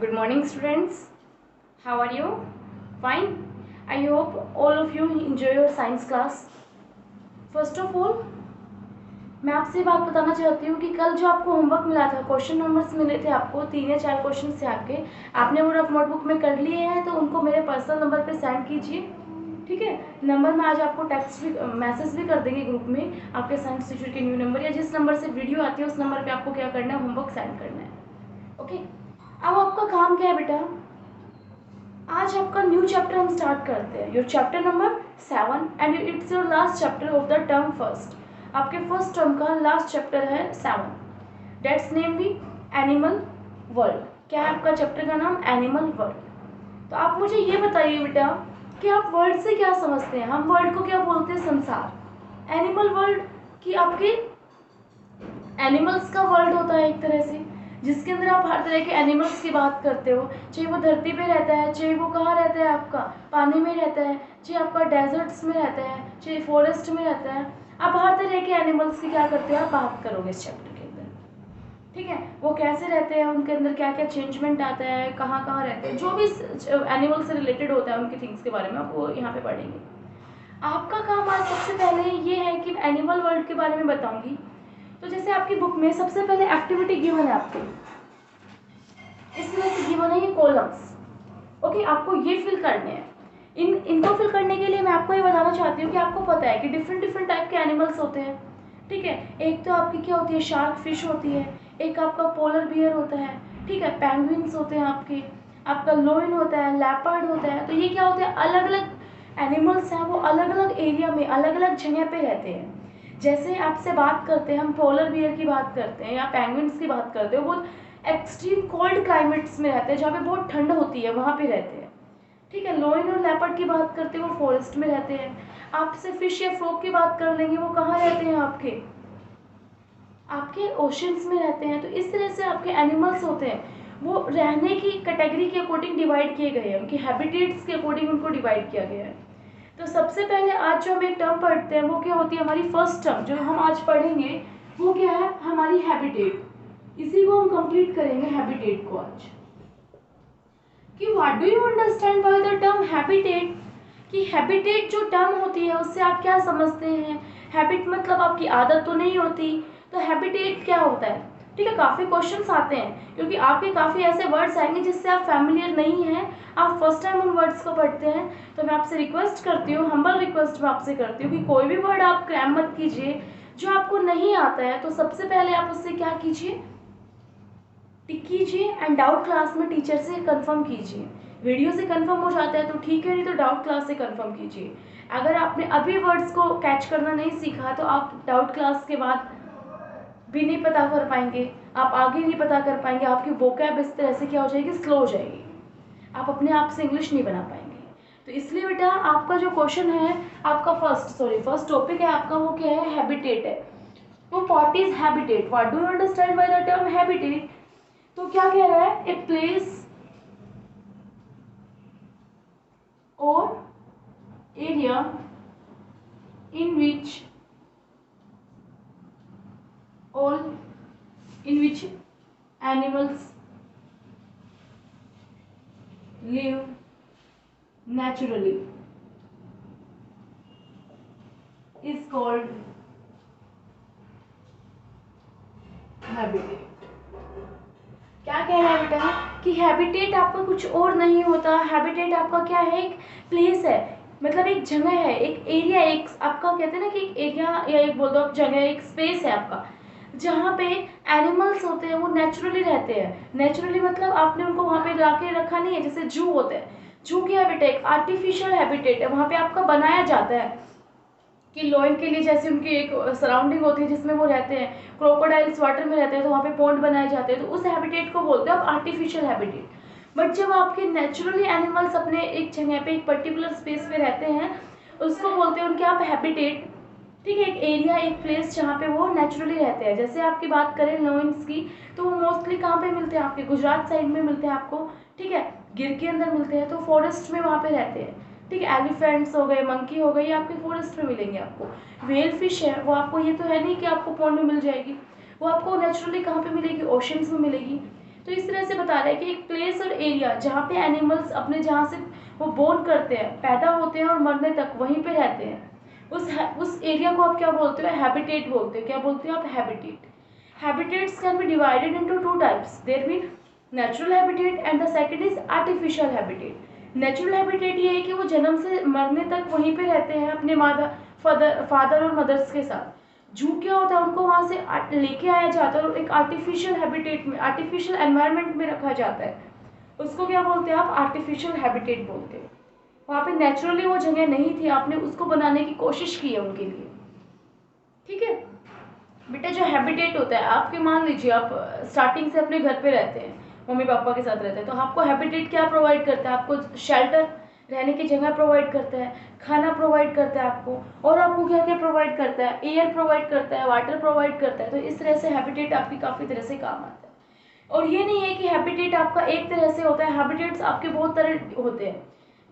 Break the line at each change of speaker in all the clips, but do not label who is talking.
Good morning, students. How are you? Fine. I hope all of you enjoy your science class. First of all, मैं आपसे बात बताना चाहती हूँ कि कल जो आपको होमवर्क मिला था, क्वेश्चन नंबर्स मिले थे आपको 3 या 4 क्वेश्चन से आपके, आपने वो रफ नोटबुक में कर लिए हैं तो उनको मेरे पर्सनल नंबर पे सेंड कीजिए। ठीक है, नंबर में आज आपको टेक्स्ट भी मैसेज भी कर देंगे ग्रुप में, आपके साइंस टीचर के न्यू नंबर या जिस नंबर से वीडियो आती है उस नंबर पे आपको क्या करना है, होमवर्क सेंड करना है। ओके, अब आपका काम क्या है बेटा, आज आपका न्यू चैप्टर हम स्टार्ट करते हैं। Your chapter number 7 and it's your last chapter of the term first. आपके फर्स्ट टर्म का लास्ट चैप्टर है 7, डेट्स नेम भी एनिमल वर्ल्ड। क्या है आपका चैप्टर का नाम? Animal world. तो आप मुझे ये बताइए बेटा कि आप वर्ल्ड से क्या समझते हैं? हम वर्ल्ड को क्या बोलते हैं? संसार। एनिमल वर्ल्ड की आपके एनिमल्स का वर्ल्ड होता है एक तरह से, जिसके अंदर आप हर तरह के एनिमल्स की बात करते हो, चाहे वो धरती पे रहता है, चाहे वो कहाँ रहता है, आपका पानी में रहता है, चाहे आपका डेजर्ट्स में रहता है, चाहे फॉरेस्ट में रहता है। आप हर तरह के एनिमल्स की क्या करते हो, आप बात करोगे इस चैप्टर के अंदर। ठीक है, वो कैसे रहते हैं, उनके अंदर क्या क्या चेंजमेंट आता है, कहाँ कहाँ रहते हैं, जो भी एनिमल से रिलेटेड होता है उनके थिंग्स के बारे में आप वो यहाँ पे पढ़ेंगे। आपका काम आज सबसे पहले ये है कि एनिमल वर्ल्ड के बारे में बताऊंगी। तो जैसे आपकी बुक में सबसे पहले एक्टिविटी गिवन है आपको, इसमें से गिवन है ये कॉलम्स। ओके, आपको ये फिल करने हैं। इनको फिल करने के लिए मैं आपको ये बताना चाहती हूँ कि आपको पता है कि डिफरेंट डिफरेंट टाइप के एनिमल्स होते हैं। ठीक है, एक तो आपकी क्या होती है, शार्क फिश होती है, एक आपका पोलर बियर होता है, ठीक है, पेंगुइन्स होते हैं आपके, आपका लोइन होता है, लेपर्ड होता है। तो ये क्या होते हैं, अलग अलग एनिमल्स हैं, वो अलग अलग एरिया में अलग अलग जगह पे रहते हैं। जैसे आपसे बात करते हैं, हम पोलर बियर की बात करते हैं या पेंगुइन्स की बात करते हैं, वो एक्सट्रीम कोल्ड क्लाइमेट्स में रहते हैं, जहाँ पे बहुत ठंड होती है वहाँ पे रहते हैं। ठीक है, लोइन और लेपर्ड की बात करते हैं, वो फॉरेस्ट में रहते हैं। आपसे फिश या फ्रॉग की बात कर लेंगे, वो कहाँ रहते हैं, आपके आपके ओशंस में रहते हैं। तो इस तरह से आपके एनिमल्स होते हैं, वो रहने की कैटेगरी के अकॉर्डिंग डिवाइड किए गए हैं, उनकी हैबिटेट्स के अकॉर्डिंग उनको डिवाइड किया गया है। तो सबसे पहले आज जो हम एक टर्म पढ़ते हैं वो क्या होती है, हमारी फर्स्ट टर्म जो हम आज पढ़ेंगे वो क्या है, हमारी हैबिटेट। इसी को हम कंप्लीट करेंगे, हैबिटेट को आज। कि what do you understand by the term habitat, कि हैबिटेट जो टर्म होती है उससे आप क्या समझते हैं? हैबिट मतलब आपकी आदत तो नहीं होती, तो हैबिटेट क्या होता है? ठीक है, काफ़ी क्वेश्चंस आते हैं क्योंकि आपके काफ़ी ऐसे वर्ड्स आएंगे जिससे आप फैमिलियर नहीं हैं, आप फर्स्ट टाइम उन वर्ड्स को पढ़ते हैं। तो मैं आपसे रिक्वेस्ट करती हूँ, हम्बल रिक्वेस्ट मैं आपसे करती हूँ कि कोई भी वर्ड आप क्रैम मत कीजिए जो आपको नहीं आता है। तो सबसे पहले आप उससे क्या कीजिए, टिक कीजिए एंड डाउट क्लास में टीचर से कंफर्म कीजिए। वीडियो से कंफर्म हो जाता है तो ठीक है, नहीं तो डाउट क्लास से कंफर्म कीजिए। अगर आपने अभी वर्ड्स को कैच करना नहीं सीखा तो आप डाउट क्लास के बाद भी नहीं पता कर पाएंगे, आप आगे नहीं पता कर पाएंगे, आपकी वोकैब इस तरह से क्या हो जाएगी, स्लो हो जाएगी, आप अपने आप से इंग्लिश नहीं बना पाएंगे। तो इसलिए बेटा आपका जो क्वेश्चन है, आपका फर्स्ट टॉपिक है आपका, वो क्या है, हैबिटेट है। तो what is habitat, what do you understand by the term habitat? तो क्या कह रहा है, ए प्लेस और area in which animals live naturally is called habitat. क्या कह रहा है बेटा कि हैबिटेट आपका कुछ और नहीं होता, हैबिटेट आपका क्या है, एक प्लेस है, मतलब एक जगह है, एक एरिया, एक आपका कहते हैं ना कि एक एरिया या एक बोल दो आप जगह, एक स्पेस है आपका, जहाँ पे एनिमल्स होते हैं वो नेचुरली रहते हैं। नेचुरली मतलब आपने उनको वहाँ पे ला के रखा नहीं है, जैसे जू होते हैं, जू की हैबिटेट एक आर्टिफिशियल हैबिटेट है, वहाँ पे आपका बनाया जाता है कि लॉयन के लिए जैसे उनकी एक सराउंडिंग होती है जिसमें वो रहते हैं, क्रोकोडाइल्स वाटर में रहते हैं तो वहाँ पे पॉन्ड बनाए जाते हैं, तो उस हैबिटेट को बोलते हैं आप आर्टिफिशियल हैबिटेट। बट जब आपके नेचुरली एनिमल्स अपने एक जगह पे एक पर्टिकुलर स्पेस पे रहते हैं, उसको बोलते हैं उनके आप हैबिटेट। ठीक है, एक एरिया, एक प्लेस जहाँ पे वो नेचुरली रहते हैं। जैसे आपकी बात करें लॉयंस की, तो वो मोस्टली कहाँ पे मिलते हैं, आपके गुजरात साइड में मिलते हैं आपको, ठीक है, गिर के अंदर मिलते हैं, तो फॉरेस्ट में वहाँ पे रहते हैं। ठीक है, एलिफेंट्स हो गए, मंकी हो गई, आपके फॉरेस्ट में मिलेंगे आपको। व्हेल फिश है, वो आपको ये तो है नहीं कि आपको पॉन्ड में मिल जाएगी, वो आपको नेचुरली कहाँ पे मिलेगी, ओशंस में मिलेगी। तो इस तरह से बता रहा है कि एक प्लेस और एरिया जहाँ पे एनिमल्स अपने जहाँ से वो बोर्न करते हैं, पैदा होते हैं और मरने तक वहीं पे रहते हैं, उस एरिया को आप क्या बोलते हो? हैबिटेट बोलते हो। क्या बोलते हो आप? Habitat. Habitats can be divided into two types, there be natural habitat and the second is artificial habitat. Natural habitat ये है कि वो जन्म से मरने तक वहीं पे रहते हैं अपने फादर और मदर्स के साथ। जू क्या होता है, उनको वहाँ से लेके आया जाता है और एक आर्टिफिशियल हैबिटेट में, आर्टिफिशियल एनवायरनमेंट में रखा जाता है, उसको क्या बोलते हैं आप? आर्टिफिशियल हैबिटेट बोलते हैं। वहाँ पे नेचुरली वो जगह नहीं थी, आपने उसको बनाने की कोशिश की है उनके लिए। ठीक है बेटा, जो हैबिटेट होता है, आपके मान लीजिए आप स्टार्टिंग से अपने घर पे रहते हैं, मम्मी पापा के साथ रहते हैं, तो आपको हैबिटेट क्या प्रोवाइड करता है? आपको शेल्टर, रहने की जगह प्रोवाइड करता है, खाना प्रोवाइड करता है आपको, और आपको क्या क्या प्रोवाइड करता है? एयर प्रोवाइड करता है, वाटर प्रोवाइड करता है। तो इस तरह से हैबिटेट आपकी काफ़ी तरह से काम आता है। और ये नहीं है कि हैबिटेट आपका एक तरह से होता है, हैबिटेट्स आपके बहुत तरह होते हैं।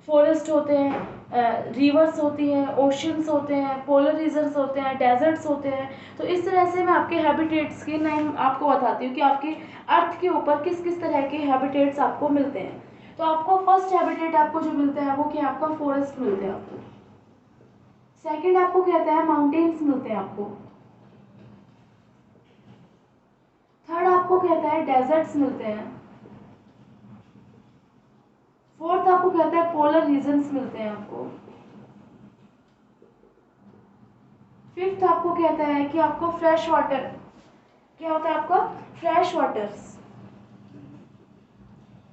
फॉरेस्ट होते हैं, रिवर्स होती हैं, ओशंस होते हैं, पोलर रीजन्स होते हैं, डेजर्ट्स होते हैं। तो इस तरह से मैं आपके हैबिटेट्स के नाम आपको बताती हूँ कि आपके अर्थ के ऊपर किस किस तरह के हैबिटेट्स आपको मिलते हैं। तो आपको फर्स्ट हैबिटेट आपको जो मिलता है वो क्या? आपका फॉरेस्ट मिलते हैं आपको। सेकंड आपको कहता है माउंटेन्स मिलते हैं आपको। थर्ड आपको कहता है डेजर्ट्स मिलते हैं। फोर्थ आपको कहता है पोलर रीजन्स मिलते हैं आपको। फिफ्थ आपको कहता है कि आपको फ्रेश वाटर, क्या होता है आपका? फ्रेश वाटर्स,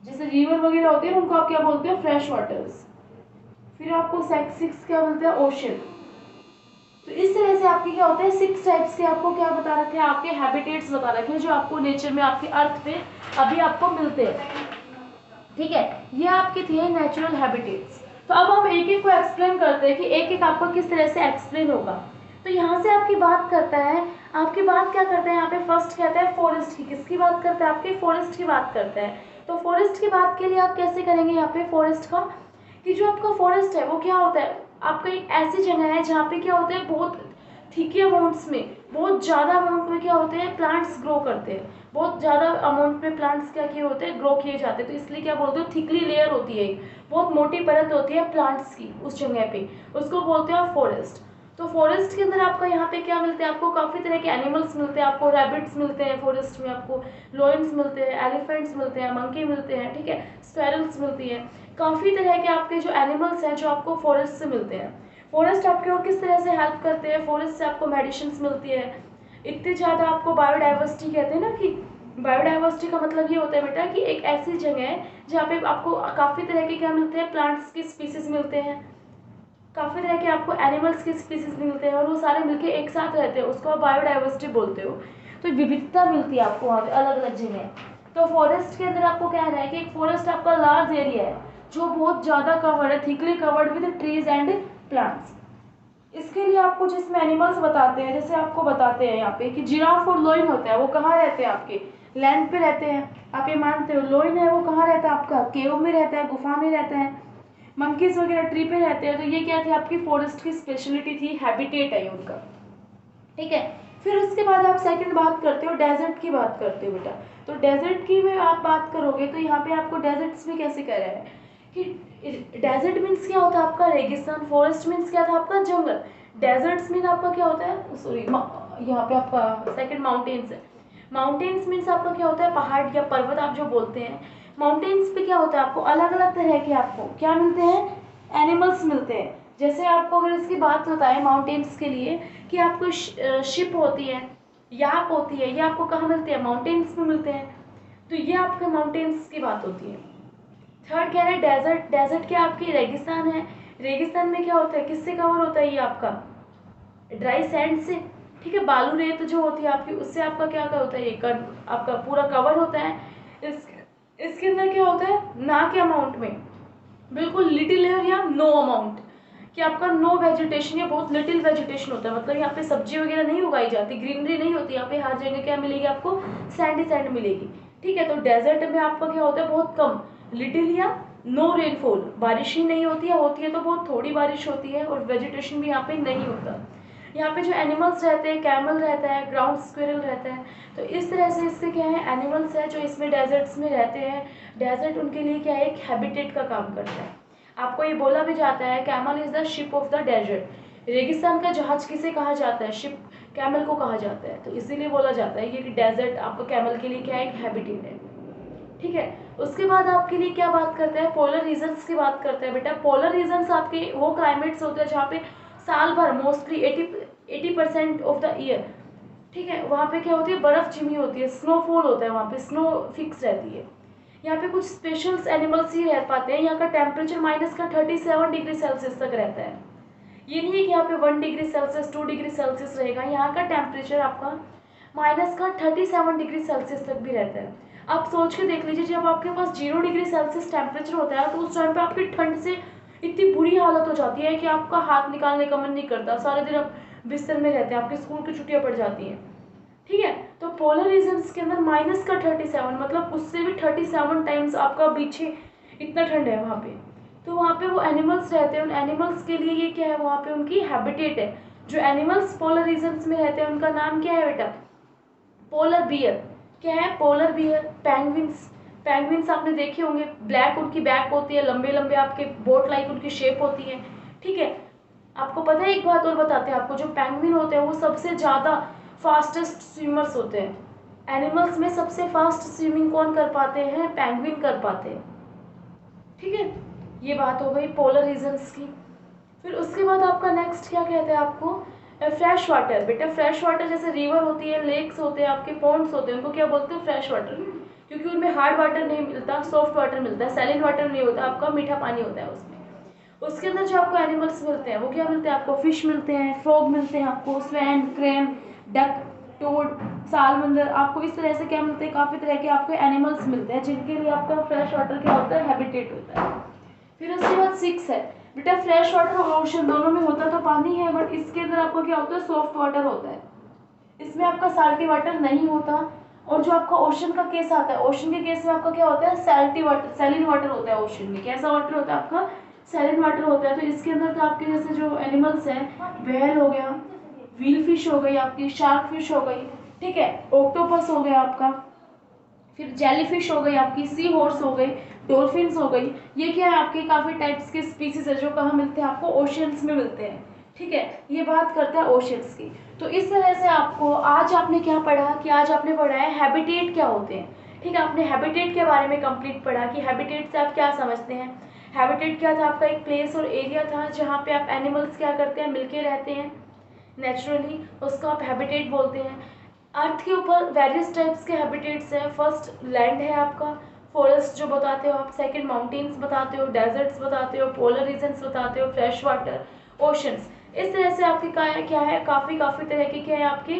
जैसे रिवर वगैरह होती है उनको आप क्या बोलते हो? Fresh waters. फिर आपको सिक्स क्या बोलते हैं? ओशन। तो इस तरह से आपके क्या होते हैं? 6 टाइप्स के आपको क्या बता रखे हैं? आपके हैबिटेट्स बता रखे हैं जो आपको नेचर में, आपके अर्थ पे अभी आपको मिलते हैं। ठीक है, ये आपके थे नेचुरल हैबिटेट्स। तो अब हम एक एक को एक्सप्लेन करते हैं कि एक एक आपको किस तरह से एक्सप्लेन होगा। तो यहाँ से आपकी बात करता है, आपकी बात क्या करता है यहाँ पे? फर्स्ट कहता है फॉरेस्ट की। किसकी बात करता है? आपके फॉरेस्ट की बात करता है। तो फॉरेस्ट की बात के लिए आप कैसे करेंगे यहाँ पे फॉरेस्ट का? कि जो आपका फॉरेस्ट है वो क्या होता है? आपका एक ऐसी जगह है जहाँ पे क्या होता है, बहुत थिकी अमाउंट्स में, बहुत ज़्यादा अमाउंट में क्या होते हैं? प्लांट्स ग्रो करते हैं। बहुत ज़्यादा अमाउंट में प्लांट्स क्या किए होते हैं? ग्रो किए जाते हैं। तो इसलिए क्या बोलते हो? थिकली लेयर होती है, बहुत मोटी परत होती है प्लांट्स की उस जगह पे, उसको बोलते हैं फॉरेस्ट। तो फॉरेस्ट के अंदर आपका यहाँ पे क्या मिलते हैं? आपको काफ़ी तरह के एनिमल्स मिलते हैं। आपको रैबिट्स मिलते हैं फॉरेस्ट में, आपको लॉयंस मिलते हैं, एलिफेंट्स मिलते हैं, मंकी मिलते हैं, ठीक है, स्क्वेरल्स मिलती हैं। काफ़ी तरह के आपके जो एनिमल्स हैं जो आपको फॉरेस्ट से मिलते हैं। फॉरेस्ट आपके और किस तरह से हेल्प करते हैं? फॉरेस्ट से आपको मेडिसिन्स मिलती है। इतनी ज़्यादा आपको बायोडाइवर्सिटी कहते हैं ना, कि बायोडाइवर्सिटी का मतलब ये होता है बेटा कि एक ऐसी जगह है जहाँ पे आपको काफ़ी तरह के क्या मिलते हैं? प्लांट्स की स्पीसीज मिलते हैं, काफ़ी तरह के आपको एनिमल्स के स्पीसीज मिलते हैं, और वो सारे मिलके एक साथ रहते हैं, उसको आप बायोडाइवर्सिटी बोलते हो। तो विविधता मिलती है आपको वहाँ पे अलग अलग जगह। तो फॉरेस्ट के अंदर आपको क्या है कि एक फॉरेस्ट आपका लार्ज एरिया है जो बहुत ज़्यादा कवर्ड है, thickly covered with trees and plants. इसके लिए आपको जिसमें एनिमल्स बताते हैं, जैसे आपको बताते हैं यहाँ पे कि जिराफ और लोइन होता है, वो कहाँ रहते हैं? आपके लैंड पे रहते हैं, आप ये मानते हो। लोइन है वो कहाँ रहता है? आपका केव में रहता है, गुफा में रहता है। मंकीज वगैरह ट्री पे रहते हैं। तो ये क्या थी? आपकी फॉरेस्ट की स्पेशलिटी थी, हैबिटेट है उनका। ठीक है, फिर उसके बाद आप सेकंड बात करते हो, डेजर्ट की बात करते हो बेटा। तो डेजर्ट की में आप बात करोगे तो यहाँ पे आपको डेजर्ट्स में कैसे कह रहा है कि डेजर्ट मीन्स क्या होता है? आपका रेगिस्तान। फॉरेस्ट मीन्स क्या था? आपका जंगल। डेजर्ट्स मीन आपका क्या होता है? सॉरी, यहाँ पे आपका सेकंड माउंटेन्स है। माउंटेन्स मीन्स आपका क्या होता है? पहाड़ या पर्वत आप जो बोलते हैं। माउंटेन्स पे क्या होता है? आपको अलग अलग तरह के आपको क्या मिलते हैं? एनिमल्स मिलते हैं। जैसे आपको अगर इसकी बात बताएं माउंटेन्स के लिए कि आपको शिप होती है, याक होती है, ये आपको कहाँ मिलते हैं? माउंटेन्स में मिलते हैं। तो ये आपके माउंटेन्स की बात होती है। थर्ड कह रहे हैं डेजर्ट। डेजर्ट क्या? आपकी रेगिस्तान है। रेगिस्तान में क्या होता है? किससे कवर होता है? ये आपका ड्राई सैंड से, ठीक है, बालू रेत जो होती है आपकी, उससे आपका क्या होता है? ये आपका पूरा कवर होता है। इसके अंदर क्या होता है? ना के अमाउंट में, बिल्कुल लिटिल लेयर या नो अमाउंट, कि आपका नो वेजिटेशन या बहुत लिटिल वेजिटेशन होता है। मतलब यहाँ पे सब्जी वगैरह नहीं उगाई जाती, ग्रीनरी नहीं होती यहाँ पे। हर जगह क्या मिलेगी आपको? सैंडी सैंड मिलेगी। ठीक है, तो डेजर्ट में आपका क्या होता है? बहुत कम, लिटिल या नो रेनफॉल, बारिश ही नहीं होती है, होती है तो बहुत थोड़ी बारिश होती है, और वेजिटेशन भी यहाँ पे नहीं होता। यहाँ पे जो एनिमल्स रहते हैं, कैमल रहता है, ग्राउंड स्क्विरल रहता है। तो इस तरह से इससे क्या है, एनिमल्स है जो इसमें डेजर्ट्स में रहते हैं। डेजर्ट उनके लिए क्या है, एक हैबिटेट का काम करता है। आपको ये बोला भी जाता है camel is the ship of the desert. रेगिस्तान का जहाज किसे कहा जाता है, शिप कैमल को कहा जाता है। तो इसीलिए बोला जाता है कि डेजर्ट आपका कैमल के लिए क्या है, एक हैबिटेट है। ठीक है, उसके बाद आपके लिए क्या बात करते हैं, पोलर रीजन्स की बात करते हैं। बेटा पोलर रीजन्स आपके वो क्लाइमेट्स होते हैं जहाँ पे साल भर मोस्टली 80% ऑफ द ईयर, ठीक है, वहाँ पे क्या होती है, बर्फ़ जमी होती है, स्नोफॉल होता है, वहाँ पे स्नो फिक्स रहती है। यहाँ पे कुछ स्पेशल एनिमल्स ही रह पाते हैं। यहाँ का टेम्परेचर -37 डिग्री सेल्सियस तक रहता है। ये नहीं है कि यहाँ पे 1 डिग्री सेल्सियस 2 डिग्री सेल्सियस रहेगा। यहाँ का टेम्परेचर आपका -37 डिग्री सेल्सियस तक भी रहता है। आप सोच के देख लीजिए, जब आपके पास 0 डिग्री सेल्सियस टेम्परेचर होता है तो उस टाइम पे आपकी ठंड से इतनी बुरी हालत हो जाती है कि आपका हाथ निकालने का मन नहीं करता, सारे दिन आप बिस्तर में रहते हैं, आपके स्कूल की छुट्टियाँ पड़ जाती हैं। ठीक है, तो पोलर रीजन्स के अंदर -37 मतलब उससे भी 37 टाइम्स आपका पीछे इतना ठंड है वहाँ पे। तो वहाँ पे वो एनिमल्स रहते हैं, उन एनिमल्स के लिए ये क्या है, वहाँ पे उनकी हैबिटेट है। जो एनिमल्स पोलर रीजन्स में रहते हैं उनका नाम क्या है बेटा, पोलर बियर। क्या है, पोलर बियर। पेंगुइन्स, पेंगुइन्स आपने देखे होंगे, ब्लैक उनकी बैक होती है, लंबे लंबे आपके बोट लाइक उनकी शेप होती है। ठीक है, आपको पता है, एक बात और बताते हैं आपको, जो पेंगुइन होते हैं वो सबसे ज़्यादा फास्टेस्ट स्विमर्स होते हैं। एनिमल्स में सबसे फास्ट स्विमिंग कौन कर पाते हैं, पेंगुइन कर पाते हैं। ठीक है, ये बात हो गई पोलर रीजन्स की। फिर उसके बाद आपका नेक्स्ट क्या कहते हैं आपको, फ्रेश वाटर। बेटा फ्रेश वाटर जैसे रिवर होती है, लेक्स होते हैं, आपके पॉन्ड्स होते हैं, उनको क्या बोलते हैं, फ्रेश वाटर। क्योंकि उनमें हार्ड वाटर नहीं मिलता, सॉफ्ट वाटर मिलता है, सैलिन वाटर नहीं होता, आपका मीठा पानी होता है उसमें। उसके अंदर जो आपको एनिमल्स मिलते हैं वो क्या मिलते हैं आपको, फिश मिलते हैं, फ्रॉग मिलते हैं आपको, स्वैन, क्रेन, डक, टोड, सालमंदर। आपको इस तरह से क्या मिलते हैं, काफ़ी तरह के आपको एनिमल्स मिलते हैं जिनके लिए आपका फ्रेश वाटर क्या होता है, हैबिटेट होता है। फिर उसके बाद 6 है बेटा, फ्रेश वाटर और ओशन दोनों में होता तो पानी है, बट इसके अंदर आपका क्या होता है, सॉफ्ट वाटर होता है। इसमें आपका साल्टी वाटर नहीं होता। और जो आपका ओशन का केस आता है, ओशन के केस में आपका क्या होता है, सैल्टी वाटर, सैलिन वाटर होता है। ओशन में कैसा वाटर होता है आपका, सैलिन वाटर होता है। तो इसके अंदर तो आपके जैसे जो एनिमल्स हैं, व्हेल हो गया, व्हील फिश हो गई आपकी, शार्क फिश हो गई, ठीक है, ऑक्टोपस हो गया आपका, फिर जेलीफिश हो गई आपकी, सी हॉर्स हो गई, डॉल्फिन्स हो गई। ये क्या है, आपके काफ़ी टाइप्स के स्पीसीज है जो कहाँ मिलते हैं आपको, ओशियंस में मिलते हैं। ठीक है, ये बात करता है ओशियंस की। तो इस तरह से आपको आज आपने क्या पढ़ा कि आज आपने पढ़ा है हैबिटेट क्या होते हैं। ठीक है, आपने हैबिटेट के बारे में कंप्लीट पढ़ा कि हैबिटेट से आप क्या समझते हैं। हैबिटेट क्या था, आपका एक प्लेस और एरिया था जहाँ पे आप एनिमल्स क्या करते हैं, मिलके रहते हैं नेचुरली, उसको आप हैबिटेट बोलते हैं। अर्थ के ऊपर वेरियस टाइप्स के हैबिटेट्स हैं। फर्स्ट लैंड है आपका, फॉरेस्ट जो बताते हो आप, सेकंड माउंटेन्स बताते हो, डेजर्ट्स बताते हो, पोलर रीजन्स बताते हो, फ्रेश वाटर, ओशंस। इस तरह से आपके क्या है, काफ़ी तरह के क्या है आपके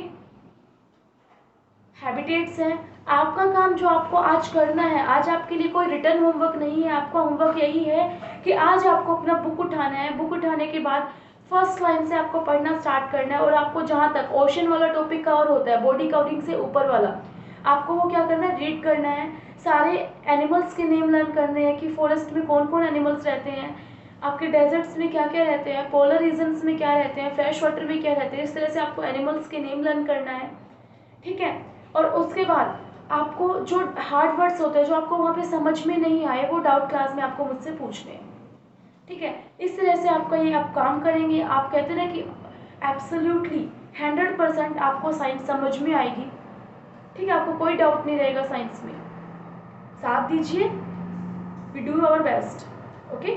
हैबिटेट्स हैं। आपका काम जो आपको आज करना है, आज आपके लिए कोई रिटर्न होमवर्क नहीं है, आपका होमवर्क यही है कि आज आपको अपना बुक उठाना है। बुक उठाने के बाद फर्स्ट लाइन से आपको पढ़ना स्टार्ट करना है, और आपको जहाँ तक ओशन वाला टॉपिक कवर होता है, बॉडी कवरिंग से ऊपर वाला, आपको वो क्या करना है, रीड करना है। सारे एनिमल्स के नेम लर्न करने हैं कि फॉरेस्ट में कौन कौन एनिमल्स रहते हैं, आपके डेजर्ट्स में क्या क्या रहते हैं, पोलर रीजन्स में क्या रहते हैं, फ्रेश वाटर में क्या रहते हैं। इस तरह से आपको एनिमल्स के नेम लर्न करना है। ठीक है, और उसके बाद आपको जो हार्ड वर्ड्स होते हैं जो आपको वहाँ पे समझ में नहीं आए, वो डाउट क्लास में आपको मुझसे पूछने हैं। ठीक है, इस तरह से आपका ये आप काम करेंगे। आप कहते ना कि एब्सोल्युटली 100% आपको साइंस समझ में आएगी। ठीक है, आपको कोई डाउट नहीं रहेगा साइंस में। साथ दीजिए, we do our best. Okay.